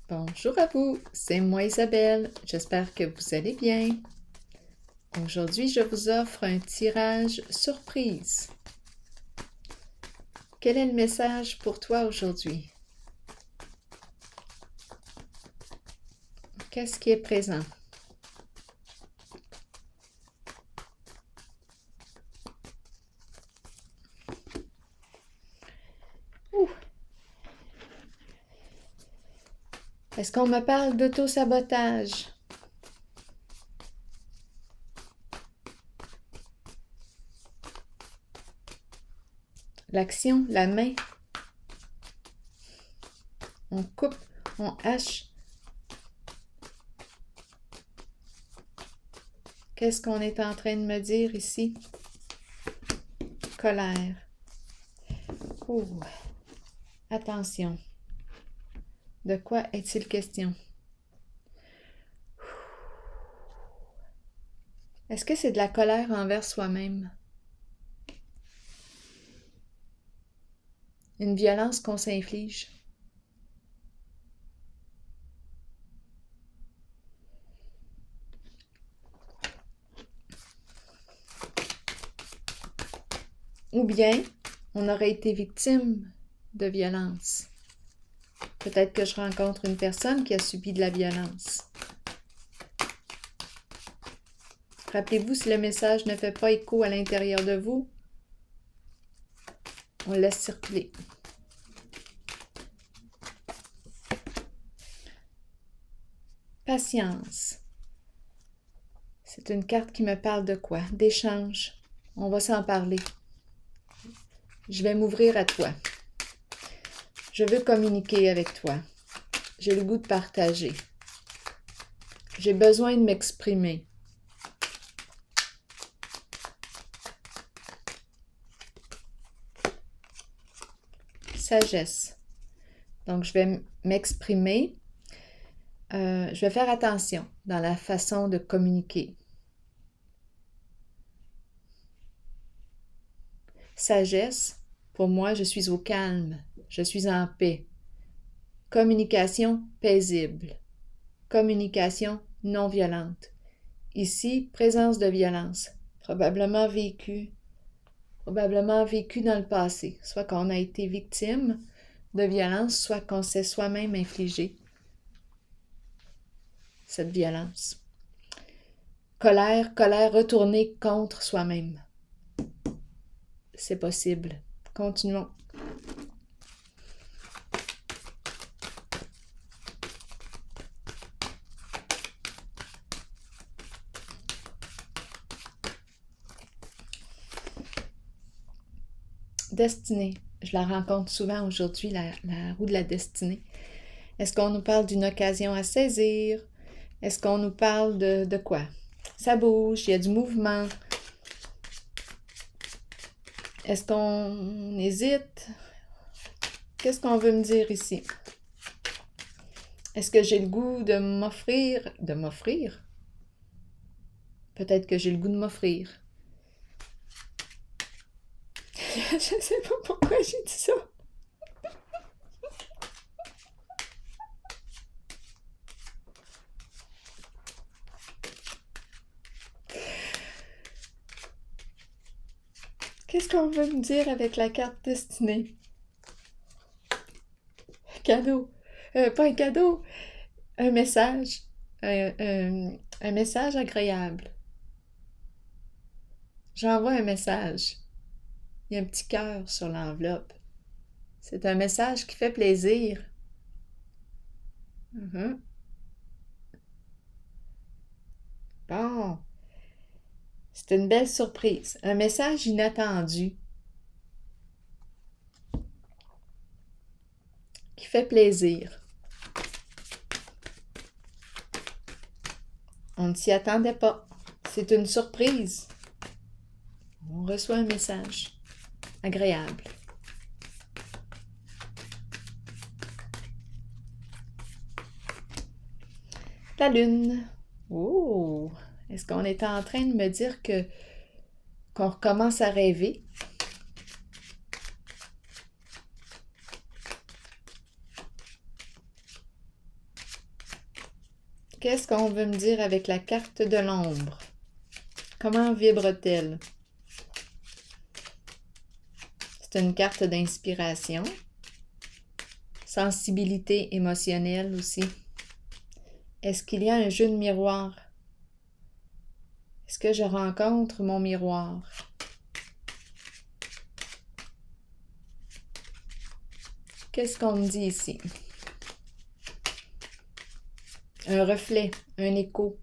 Bonjour à vous, c'est moi Isabelle, j'espère que vous allez bien. Aujourd'hui, je vous offre un tirage surprise. Quel est le message pour toi aujourd'hui? Qu'est-ce qui est présent? Ouh. Est-ce qu'on me parle d'auto-sabotage? L'action, la main. On coupe, on hache. Qu'est-ce qu'on est en train de me dire ici? Colère. Ouh. Attention. De quoi est-il question? Est-ce que c'est de la colère envers soi-même? Une violence qu'on s'inflige? Ou bien, on aurait été victime de violence. Peut-être que je rencontre une personne qui a subi de la violence. Rappelez-vous, si le message ne fait pas écho à l'intérieur de vous, on le laisse circuler. Patience. C'est une carte qui me parle de quoi? D'échange. On va s'en parler. Je vais m'ouvrir à toi. Je veux communiquer avec toi. J'ai le goût de partager. J'ai besoin de m'exprimer. Sagesse. Donc, je vais m'exprimer. Je vais faire attention dans la façon de communiquer. Sagesse, pour moi, je suis au calme, je suis en paix. Communication paisible. Communication non violente. Ici, présence de violence, probablement vécue dans le passé, soit qu'on a été victime de violence, soit qu'on s'est soi-même infligé cette violence. Colère retournée contre soi-même. C'est possible. Continuons. Destinée. Je la rencontre souvent aujourd'hui, la roue de la destinée. Est-ce qu'on nous parle d'une occasion à saisir? Est-ce qu'on nous parle de quoi? Ça bouge, il y a du mouvement. Est-ce qu'on hésite? Qu'est-ce qu'on veut me dire ici? Est-ce que j'ai le goût de m'offrir? De m'offrir? Peut-être que j'ai le goût de m'offrir. Je ne sais pas pourquoi j'ai dit ça. Qu'est-ce qu'on veut me dire avec la carte destinée? Cadeau. Pas un cadeau. Un message. Un message agréable. J'envoie un message. Il y a un petit cœur sur l'enveloppe. C'est un message qui fait plaisir. Bon. C'est une belle surprise. Un message inattendu. Qui fait plaisir. On ne s'y attendait pas. C'est une surprise. On reçoit un message agréable. La lune. Oh! Est-ce qu'on est en train de me dire qu'on recommence à rêver? Qu'est-ce qu'on veut me dire avec la carte de l'ombre? Comment vibre-t-elle? C'est une carte d'inspiration. Sensibilité émotionnelle aussi. Est-ce qu'il y a un jeu de miroir? Est-ce que je rencontre mon miroir? Qu'est-ce qu'on me dit ici? Un reflet, un écho.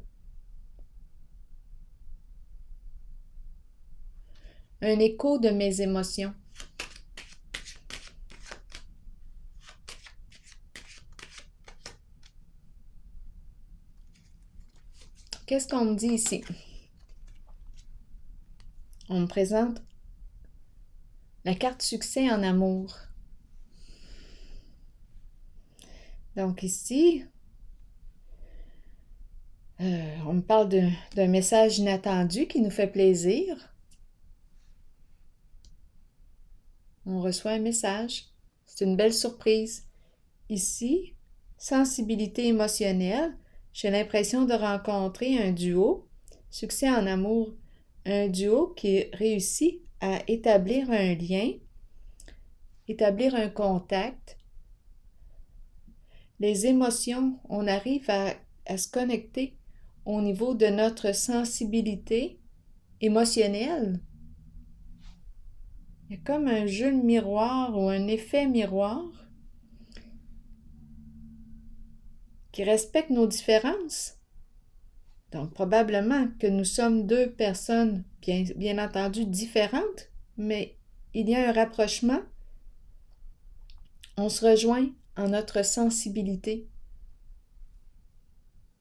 Un écho de mes émotions. Qu'est-ce qu'on me dit ici? On me présente la carte succès en amour. Donc ici, on me parle d'un message inattendu qui nous fait plaisir. On reçoit un message. C'est une belle surprise. Ici, sensibilité émotionnelle. J'ai l'impression de rencontrer un duo. Succès en amour. Un duo qui réussit à établir un lien, établir un contact. Les émotions, on arrive à se connecter au niveau de notre sensibilité émotionnelle. Il y a comme un jeu de miroir ou un effet miroir qui respecte nos différences. Donc, probablement que nous sommes deux personnes, bien entendu, différentes, mais il y a un rapprochement. On se rejoint en notre sensibilité.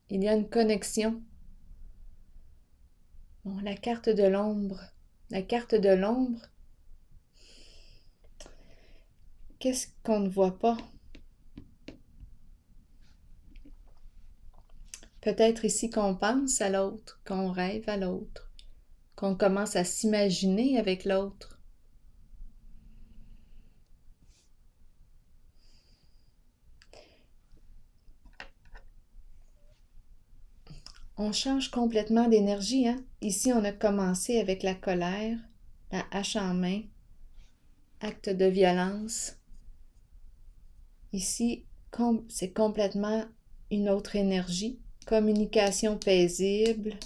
Il y a une connexion. Bon, la carte de l'ombre. La carte de l'ombre. Qu'est-ce qu'on ne voit pas? Peut-être ici qu'on pense à l'autre, qu'on rêve à l'autre, qu'on commence à s'imaginer avec l'autre. On change complètement d'énergie, hein? Ici, on a commencé avec la colère, la hache en main, acte de violence. Ici, c'est complètement une autre énergie. Communication paisible.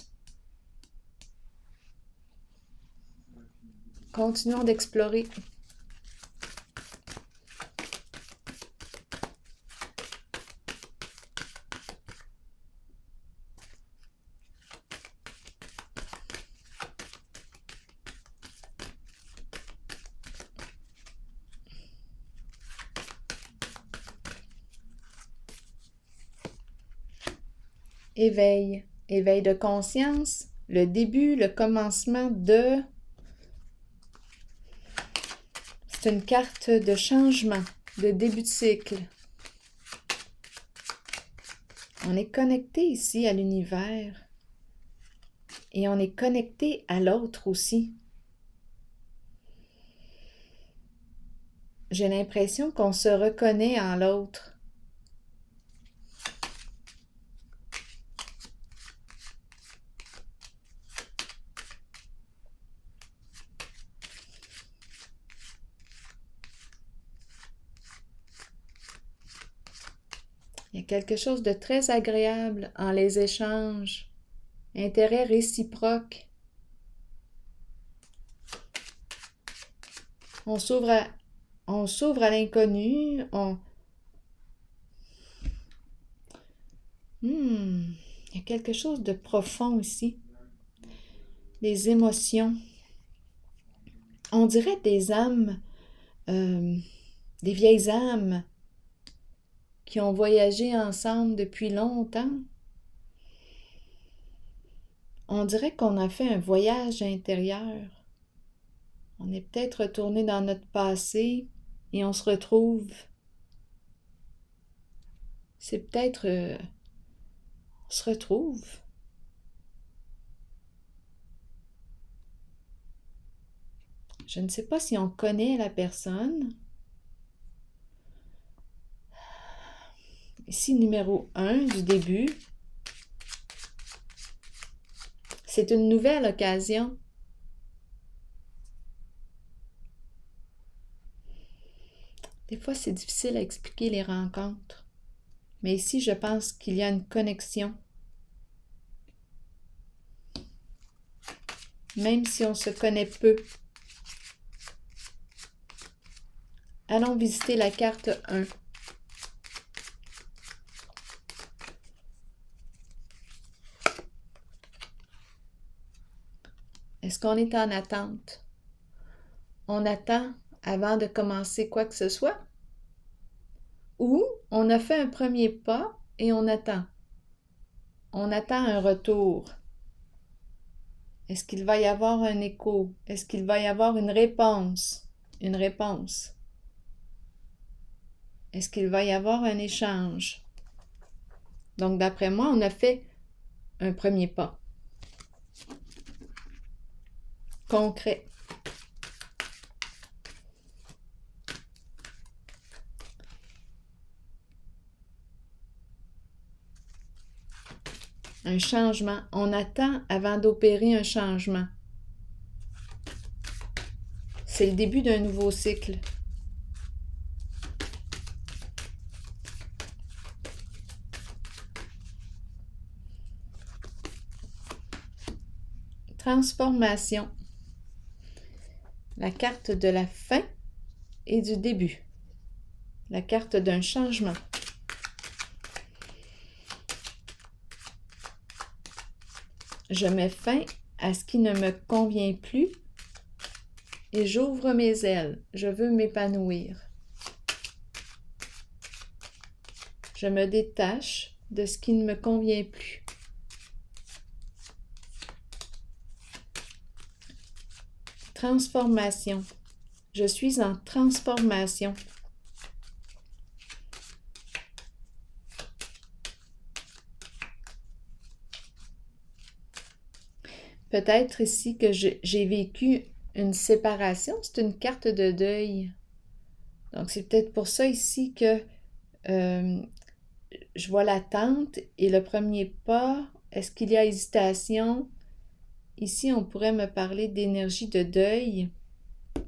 Continuons d'explorer. Éveil. Éveil de conscience. Le début, le commencement de... C'est une carte de changement, de début de cycle. On est connecté ici à l'univers et on est connecté à l'autre aussi. J'ai l'impression qu'on se reconnaît en l'autre. Il y a quelque chose de très agréable en les échanges, intérêt réciproque. On s'ouvre à l'inconnu, il y a quelque chose de profond ici. Les émotions. On dirait des âmes, des vieilles âmes qui ont voyagé ensemble depuis longtemps. On dirait qu'on a fait un voyage intérieur. On est peut-être retourné dans notre passé et on se retrouve. C'est peut-être... on se retrouve. Je ne sais pas si on connaît la personne. Ici, numéro 1 du début. C'est une nouvelle occasion. Des fois, c'est difficile à expliquer les rencontres. Mais ici, je pense qu'il y a une connexion. Même si on se connaît peu. Allons visiter la carte 1. Est-ce qu'on est en attente? On attend avant de commencer quoi que ce soit? Ou on a fait un premier pas et on attend? On attend un retour. Est-ce qu'il va y avoir un écho? Est-ce qu'il va y avoir une réponse? Une réponse. Est-ce qu'il va y avoir un échange? Donc, d'après moi, on a fait un premier pas. Concret. Un changement. On attend avant d'opérer un changement. C'est le début d'un nouveau cycle. Transformation. La carte de la fin et du début. La carte d'un changement. Je mets fin à ce qui ne me convient plus et j'ouvre mes ailes. Je veux m'épanouir. Je me détache de ce qui ne me convient plus. Transformation. Je suis en transformation. Peut-être ici que j'ai vécu une séparation. C'est une carte de deuil. Donc, c'est peut-être pour ça ici que je vois l'attente et le premier pas. Est-ce qu'il y a hésitation? Ici, on pourrait me parler d'énergie de deuil.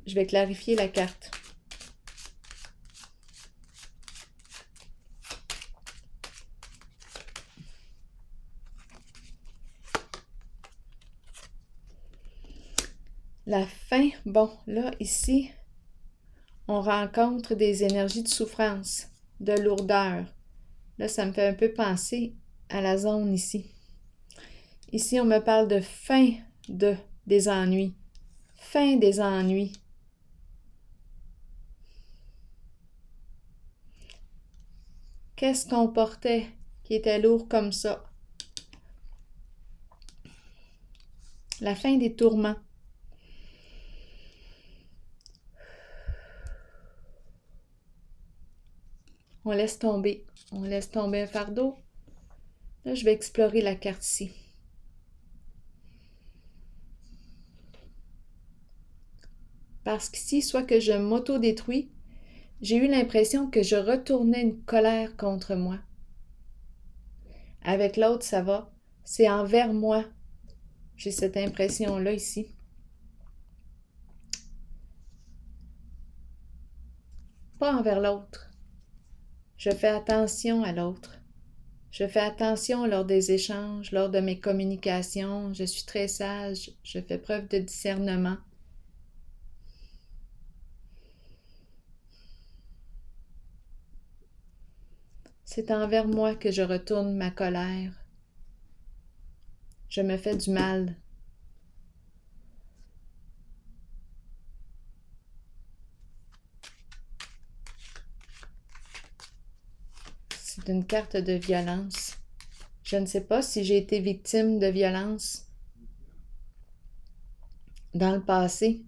Je vais clarifier la carte. La fin, bon, là, ici, on rencontre des énergies de souffrance, de lourdeur. Là, ça me fait un peu penser à la zone ici. Ici, on me parle de fin des ennuis. Fin des ennuis. Qu'est-ce qu'on portait qui était lourd comme ça? La fin des tourments. On laisse tomber. On laisse tomber un fardeau. Là, je vais explorer la carte ici. Parce qu'ici, soit que je m'auto-détruis, j'ai eu l'impression que je retournais une colère contre moi. Avec l'autre, ça va. C'est envers moi. J'ai cette impression-là ici. Pas envers l'autre. Je fais attention à l'autre. Je fais attention lors des échanges, lors de mes communications. Je suis très sage. Je fais preuve de discernement. C'est envers moi que je retourne ma colère. Je me fais du mal. C'est une carte de violence. Je ne sais pas si j'ai été victime de violence dans le passé.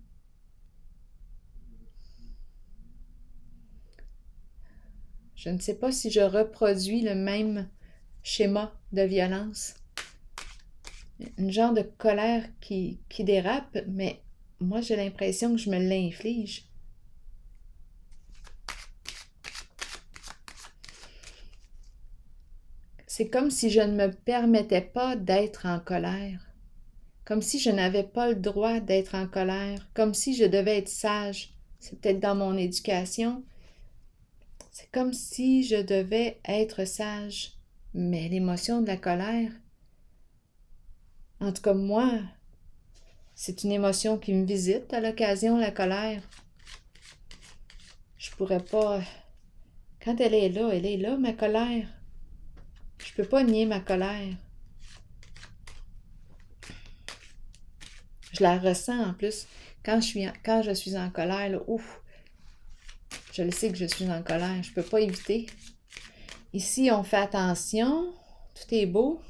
Je ne sais pas si je reproduis le même schéma de violence. Une genre de colère qui dérape, mais moi j'ai l'impression que je me l'inflige. C'est comme si je ne me permettais pas d'être en colère. comme si je n'avais pas le droit d'être en colère, comme si je devais être sage. C'est peut-être dans mon éducation. C'est comme si je devais être sage. Mais l'émotion de la colère, en tout cas moi, c'est une émotion qui me visite à l'occasion, la colère. Je pourrais pas... Quand elle est là, ma colère. Je peux pas nier ma colère. Je la ressens en plus. Quand je suis en colère, là, ouf, je le sais que je suis en colère. Je peux pas éviter. Ici, on fait attention. Tout est beau.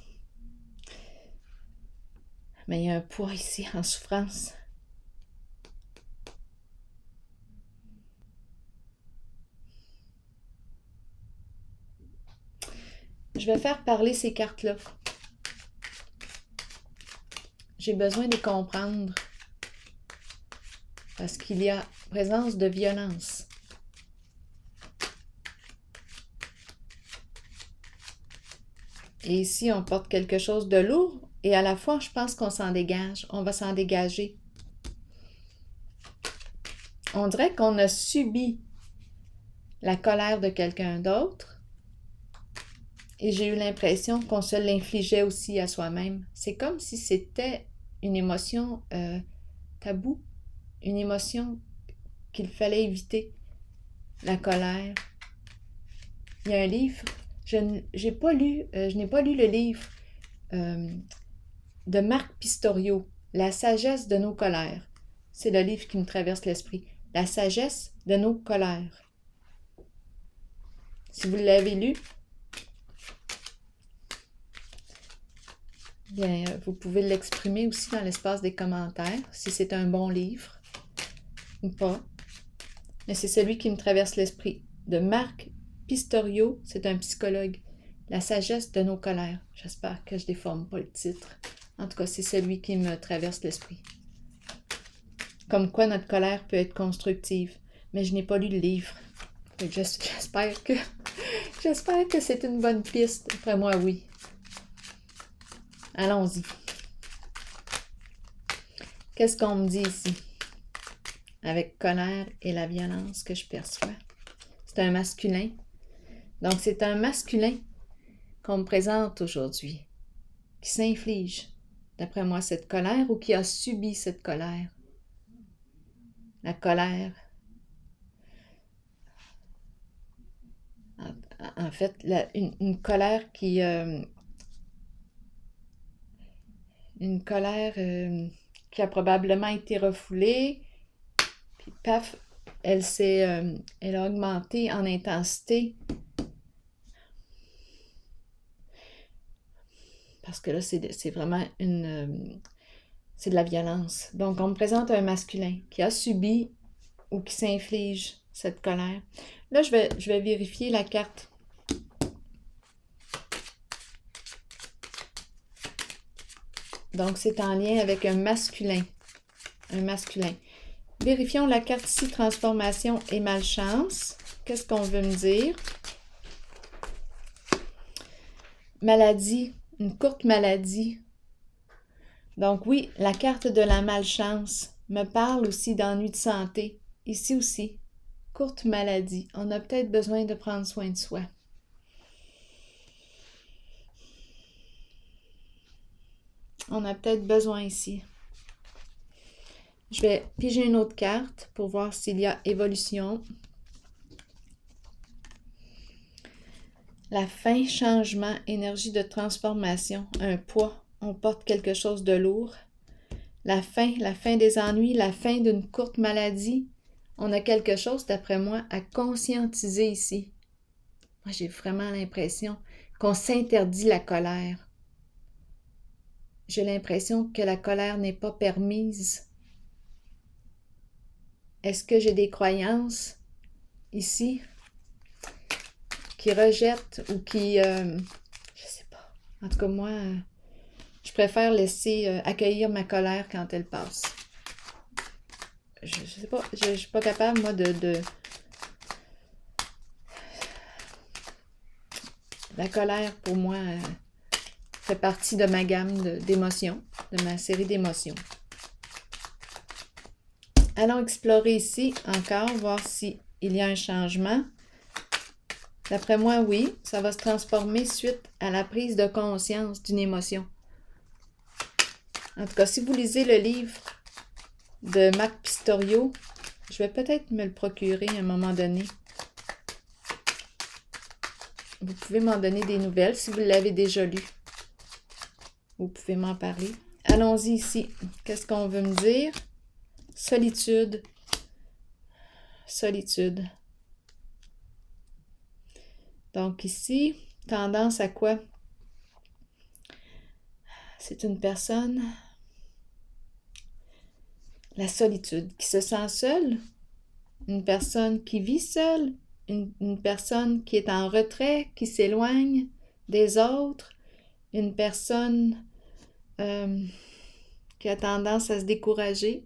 Mais il y a un poids ici en souffrance. Je vais faire parler ces cartes-là. J'ai besoin de les comprendre. Parce qu'il y a présence de violence. Et ici, on porte quelque chose de lourd et à la fois, je pense qu'on s'en dégage. On va s'en dégager. On dirait qu'on a subi la colère de quelqu'un d'autre et j'ai eu l'impression qu'on se l'infligeait aussi à soi-même. C'est comme si c'était une émotion taboue, une émotion qu'il fallait éviter, la colère. Il y a un livre, je n'ai pas lu le livre de Marc Pistorio, La sagesse de nos colères. C'est le livre qui me traverse l'esprit. La sagesse de nos colères. Si vous l'avez lu, bien, vous pouvez l'exprimer aussi dans l'espace des commentaires, si c'est un bon livre ou pas. Mais c'est celui qui me traverse l'esprit. De Marc Pistorio, c'est un psychologue. La sagesse de nos colères. J'espère que je ne déforme pas le titre. En tout cas, c'est celui qui me traverse l'esprit. Comme quoi notre colère peut être constructive. Mais je n'ai pas lu le livre. J'espère que c'est une bonne piste. Après moi, oui. Allons-y. Qu'est-ce qu'on me dit ici? Avec colère et la violence que je perçois. C'est un masculin. Donc, c'est un masculin qu'on me présente aujourd'hui, qui s'inflige, d'après moi, cette colère ou qui a subi cette colère. La colère. En fait, une colère qui... une colère qui a probablement été refoulée, puis paf, elle a augmenté en intensité. Parce que là, c'est vraiment c'est de la violence. Donc, on me présente un masculin qui a subi ou qui s'inflige cette colère. Là, je vais vérifier la carte. Donc, c'est en lien avec un masculin. Un masculin. Vérifions la carte ici, transformation et malchance. Qu'est-ce qu'on veut me dire? Maladie, une courte maladie. Donc oui, la carte de la malchance me parle aussi d'ennui de santé. Ici aussi, courte maladie. On a peut-être besoin de prendre soin de soi. On a peut-être besoin ici. Je vais piger une autre carte pour voir s'il y a évolution. La fin, changement, énergie de transformation, un poids. On porte quelque chose de lourd. La fin des ennuis, la fin d'une courte maladie. On a quelque chose, d'après moi, à conscientiser ici. Moi, j'ai vraiment l'impression qu'on s'interdit la colère. J'ai l'impression que la colère n'est pas permise. Est-ce que j'ai des croyances ici qui rejettent ou qui... je sais pas. En tout cas, moi, je préfère laisser accueillir ma colère quand elle passe. Je sais pas, je suis pas capable, moi, de... La colère, pour moi, fait partie de ma gamme d'émotions, de ma série d'émotions. Allons explorer ici encore, voir s'il y a un changement. D'après moi, oui, ça va se transformer suite à la prise de conscience d'une émotion. En tout cas, si vous lisez le livre de Marc Pistorio, je vais peut-être me le procurer à un moment donné. Vous pouvez m'en donner des nouvelles si vous l'avez déjà lu. Vous pouvez m'en parler. Allons-y ici. Qu'est-ce qu'on veut me dire? Solitude. Solitude. Donc ici, tendance à quoi? C'est une personne, la solitude, qui se sent seule, une personne qui vit seule, une personne qui est en retrait, qui s'éloigne des autres, une personne qui a tendance à se décourager,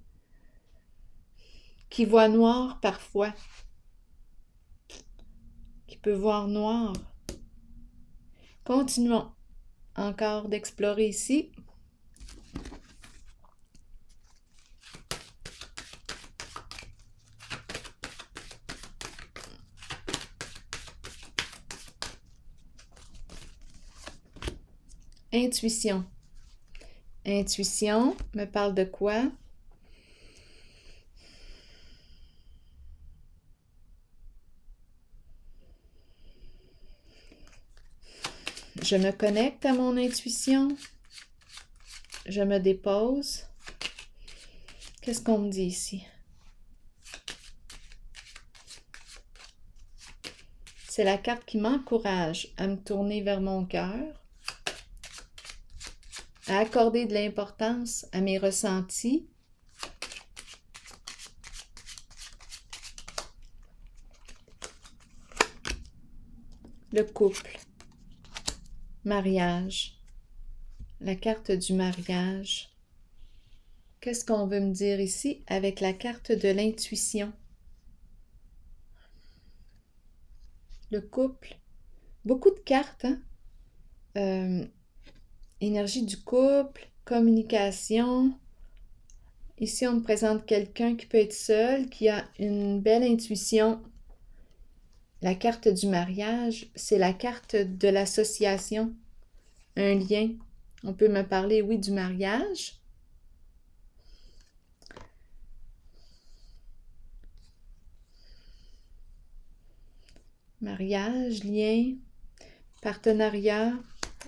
qui voit noir parfois, qui peut voir noir. Continuons encore d'explorer ici. Intuition. Intuition me parle de quoi? Je me connecte à mon intuition. Je me dépose. Qu'est-ce qu'on me dit ici? C'est la carte qui m'encourage à me tourner vers mon cœur, à accorder de l'importance à mes ressentis, le couple, mariage, la carte du mariage. Qu'est-ce qu'on veut me dire ici avec la carte de l'intuition? Le couple, beaucoup de cartes, hein? Énergie du couple, communication. Ici, on me présente quelqu'un qui peut être seul, qui a une belle intuition. La carte du mariage, c'est la carte de l'association, un lien. On peut me parler, oui, du mariage. Mariage, lien, partenariat.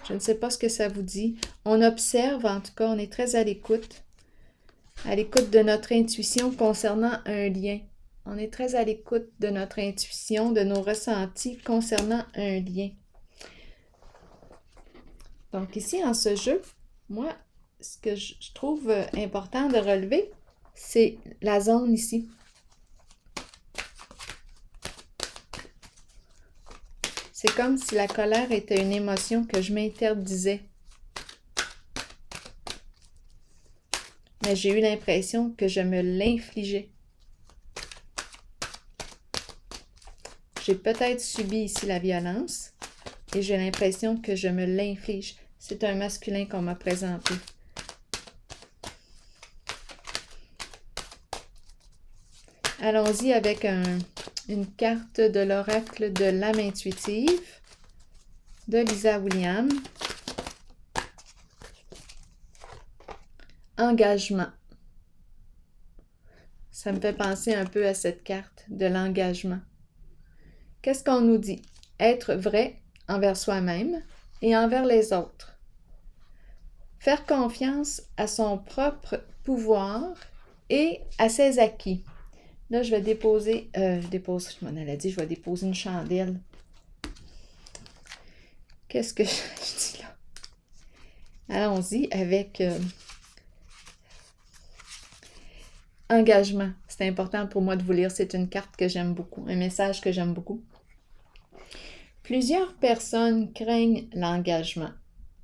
Je ne sais pas ce que ça vous dit. On observe, en tout cas, on est très à l'écoute de notre intuition concernant un lien. On est très à l'écoute de notre intuition, de nos ressentis concernant un lien. Donc ici, en ce jeu, moi, ce que je trouve important de relever, c'est la zone ici. C'est comme si la colère était une émotion que je m'interdisais. Mais j'ai eu l'impression que je me l'infligeais. J'ai peut-être subi ici la violence et j'ai l'impression que je me l'inflige. C'est un masculin qu'on m'a présenté. Allons-y avec une carte de l'oracle de l'âme intuitive de Lisa Williams. Engagement. Ça me fait penser un peu à cette carte de l'engagement. Qu'est-ce qu'on nous dit? Être vrai envers soi-même et envers les autres. Faire confiance à son propre pouvoir et à ses acquis. Là, je vais déposer, je m'en allais dire, je vais déposer une chandelle. Qu'est-ce que je dis là? Allons-y avec engagement. C'est important pour moi de vous lire. C'est une carte que j'aime beaucoup, un message que j'aime beaucoup. Plusieurs personnes craignent l'engagement.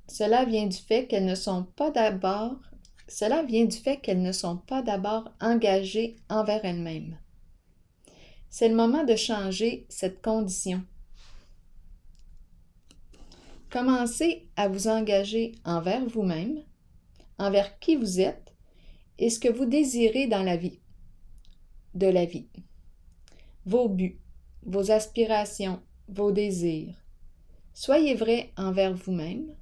Cela vient du fait qu'elles ne sont pas d'abord engagées envers elles-mêmes. C'est le moment de changer cette condition. Commencez à vous engager envers vous-même, envers qui vous êtes et ce que vous désirez dans la vie, de la vie. Vos buts, vos aspirations, vos désirs. Soyez vrai envers vous-même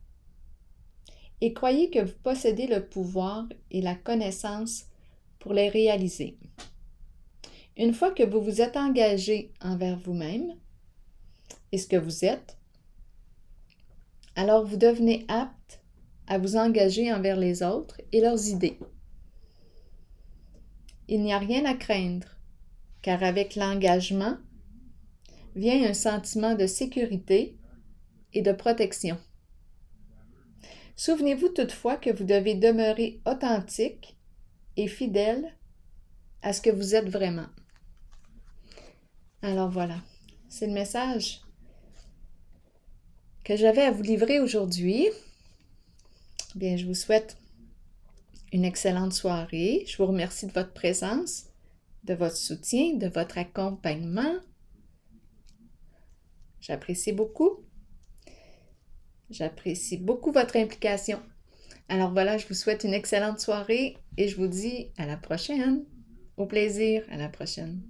et croyez que vous possédez le pouvoir et la connaissance pour les réaliser. Une fois que vous vous êtes engagé envers vous-même et ce que vous êtes, alors vous devenez apte à vous engager envers les autres et leurs idées. Il n'y a rien à craindre, car avec l'engagement vient un sentiment de sécurité et de protection. Souvenez-vous toutefois que vous devez demeurer authentique et fidèle à ce que vous êtes vraiment. Alors voilà, c'est le message que j'avais à vous livrer aujourd'hui. Bien, je vous souhaite une excellente soirée. Je vous remercie de votre présence, de votre soutien, de votre accompagnement. J'apprécie beaucoup. J'apprécie beaucoup votre implication. Alors voilà, je vous souhaite une excellente soirée et je vous dis à la prochaine. Au plaisir, à la prochaine.